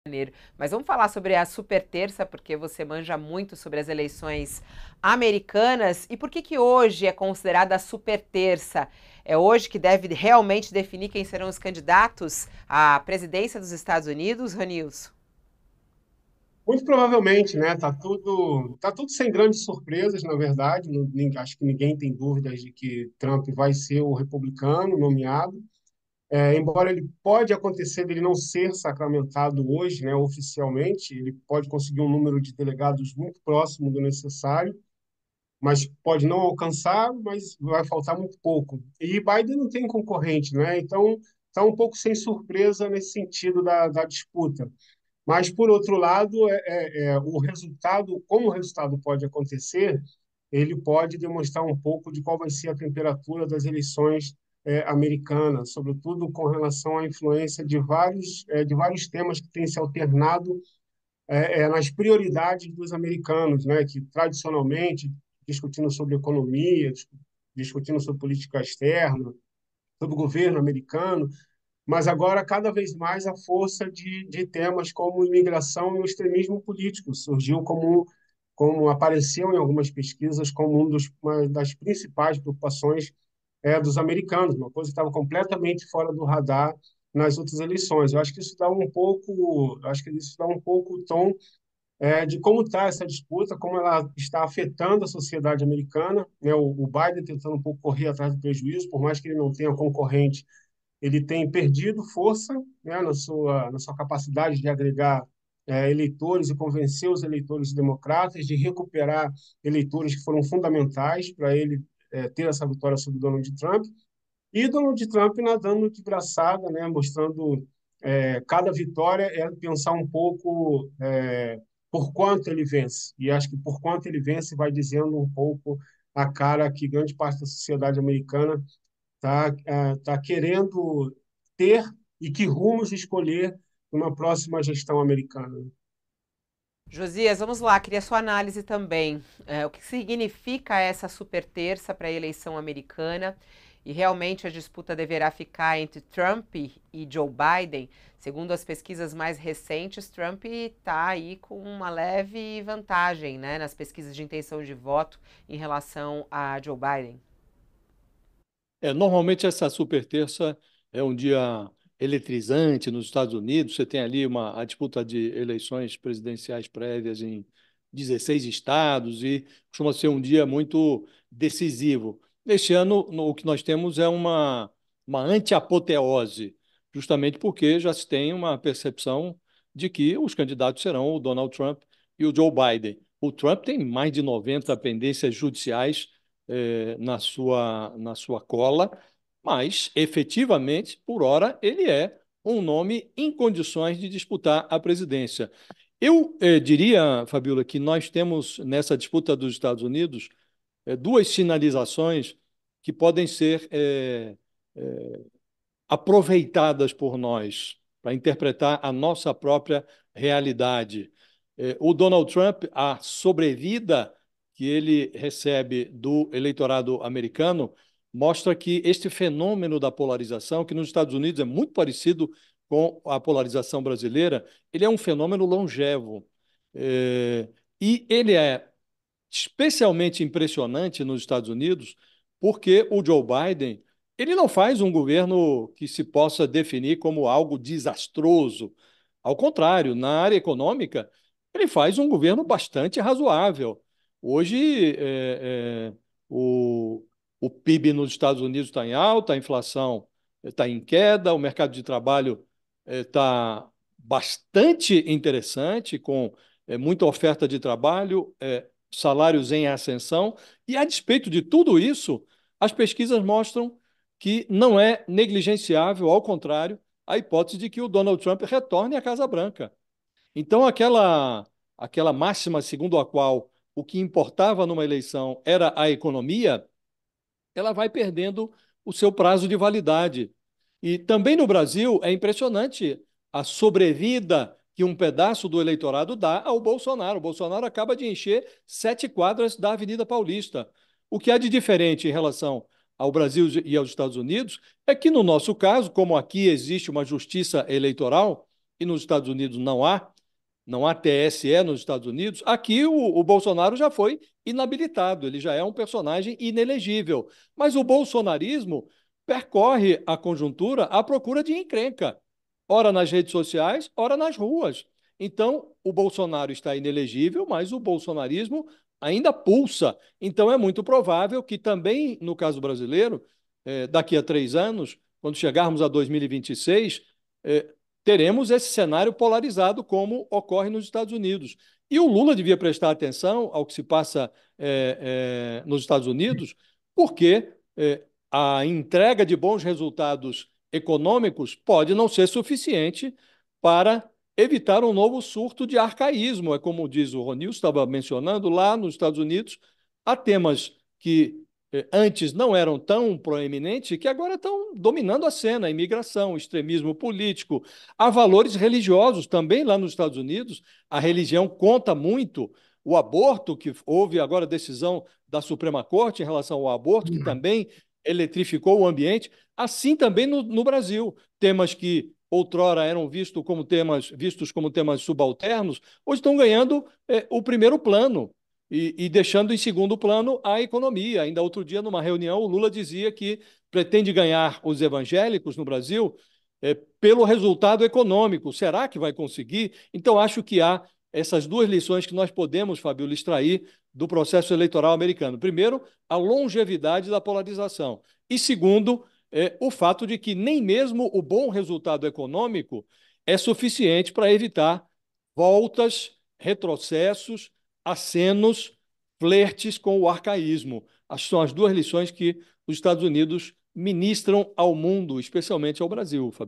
Janeiro. Mas vamos falar sobre a super terça, porque você manja muito sobre as eleições americanas. E por que que hoje é considerada a super terça? É hoje que deve realmente definir quem serão os candidatos à presidência dos Estados Unidos, Ronilson? Muito provavelmente, né? Tá tudo sem grandes surpresas, na verdade. Acho que ninguém tem dúvidas de que Trump vai ser o republicano nomeado. Embora ele pode acontecer dele não ser sacramentado hoje, né, oficialmente, ele pode conseguir um número de delegados muito próximo do necessário, mas pode não alcançar, mas vai faltar muito pouco. E Biden não tem concorrente, né? Então está um pouco sem surpresa nesse sentido da disputa. Mas, por outro lado, o resultado, como o resultado pode acontecer, ele pode demonstrar um pouco de qual vai ser a temperatura das eleições americanas, sobretudo com relação à influência de vários temas que têm se alternado nas prioridades dos americanos, né, que tradicionalmente discutindo sobre economia, discutindo sobre política externa, sobre o governo americano, mas agora cada vez mais a força de temas como imigração e o extremismo político surgiu como apareceu em algumas pesquisas como uma das principais preocupações dos americanos, uma coisa que estava completamente fora do radar nas outras eleições. Eu acho que isso dá um pouco, acho que isso dá um pouco o tom de como está essa disputa, como ela está afetando a sociedade americana, né? O Biden tentando um pouco correr atrás do prejuízo, por mais que ele não tenha concorrente, ele tem perdido força, né, na sua capacidade de agregar eleitores e convencer os eleitores democratas, de recuperar eleitores que foram fundamentais para ele ter essa vitória sobre Donald Trump. E Donald Trump nadando de braçada, né, mostrando cada vitória é pensar um pouco por quanto ele vence. E acho que por quanto ele vence vai dizendo um pouco a cara que grande parte da sociedade americana tá querendo ter e que rumos escolher numa próxima gestão americana. Josias, vamos lá, queria sua análise também. O que significa essa super terça para a eleição americana? E realmente a disputa deverá ficar entre Trump e Joe Biden? Segundo as pesquisas mais recentes, Trump está aí com uma leve vantagem, né, nas pesquisas de intenção de voto em relação a Joe Biden. Normalmente essa super terça é um dia eletrizante nos Estados Unidos. Você tem ali a disputa de eleições presidenciais prévias em 16 estados e costuma ser um dia muito decisivo. Este ano, o que nós temos é uma anti-apoteose, justamente porque já se tem uma percepção de que os candidatos serão o Donald Trump e o Joe Biden. O Trump tem mais de 90 pendências judiciais na sua cola, mas efetivamente, por hora, ele é um nome em condições de disputar a presidência. Eu diria, Fabiola, que nós temos nessa disputa dos Estados Unidos duas sinalizações que podem ser aproveitadas por nós para interpretar a nossa própria realidade. O Donald Trump, a sobrevida que ele recebe do eleitorado americano, mostra que este fenômeno da polarização, que nos Estados Unidos é muito parecido com a polarização brasileira, ele é um fenômeno longevo. E ele é especialmente impressionante nos Estados Unidos, porque o Joe Biden ele não faz um governo que se possa definir como algo desastroso. Ao contrário, na área econômica, ele faz um governo bastante razoável. Hoje, o PIB nos Estados Unidos está em alta, a inflação está em queda, o mercado de trabalho está bastante interessante, com muita oferta de trabalho, salários em ascensão, e a despeito de tudo isso, as pesquisas mostram que não é negligenciável, ao contrário, a hipótese de que o Donald Trump retorne à Casa Branca. Então, aquela máxima segundo a qual o que importava numa eleição era a economia, ela vai perdendo o seu prazo de validade. E também no Brasil é impressionante a sobrevida que um pedaço do eleitorado dá ao Bolsonaro. O Bolsonaro acaba de encher 7 quadras da Avenida Paulista. O que há de diferente em relação ao Brasil e aos Estados Unidos é que, no nosso caso, como aqui existe uma justiça eleitoral, e nos Estados Unidos não há TSE nos Estados Unidos, aqui o Bolsonaro já foi inabilitado, ele já é um personagem inelegível. Mas o bolsonarismo percorre a conjuntura à procura de encrenca, ora nas redes sociais, ora nas ruas. Então, o Bolsonaro está inelegível, mas o bolsonarismo ainda pulsa. Então, é muito provável que também, no caso brasileiro, daqui a 3 anos, quando chegarmos a 2026, teremos esse cenário polarizado, como ocorre nos Estados Unidos. E o Lula devia prestar atenção ao que se passa nos Estados Unidos, porque a entrega de bons resultados econômicos pode não ser suficiente para evitar um novo surto de arcaísmo. É como diz o Ronil, estava mencionando, lá nos Estados Unidos, há temas que antes não eram tão proeminentes, que agora estão dominando a cena: a imigração, o extremismo político. Há valores religiosos também lá nos Estados Unidos, a religião conta muito. O aborto, que houve agora a decisão da Suprema Corte em relação ao aborto, que também eletrificou o ambiente, assim também no Brasil. Temas que outrora eram vistos como temas subalternos, hoje estão ganhando o primeiro plano e deixando em segundo plano a economia. Ainda outro dia, numa reunião, o Lula dizia que pretende ganhar os evangélicos no Brasil pelo resultado econômico. Será que vai conseguir? Então, acho que há essas duas lições que nós podemos, Fabíola, extrair do processo eleitoral americano. Primeiro, a longevidade da polarização. E segundo, o fato de que nem mesmo o bom resultado econômico é suficiente para evitar voltas, retrocessos, acenos, flertes com o arcaísmo. São as duas lições que os Estados Unidos ministram ao mundo, especialmente ao Brasil, Fabio.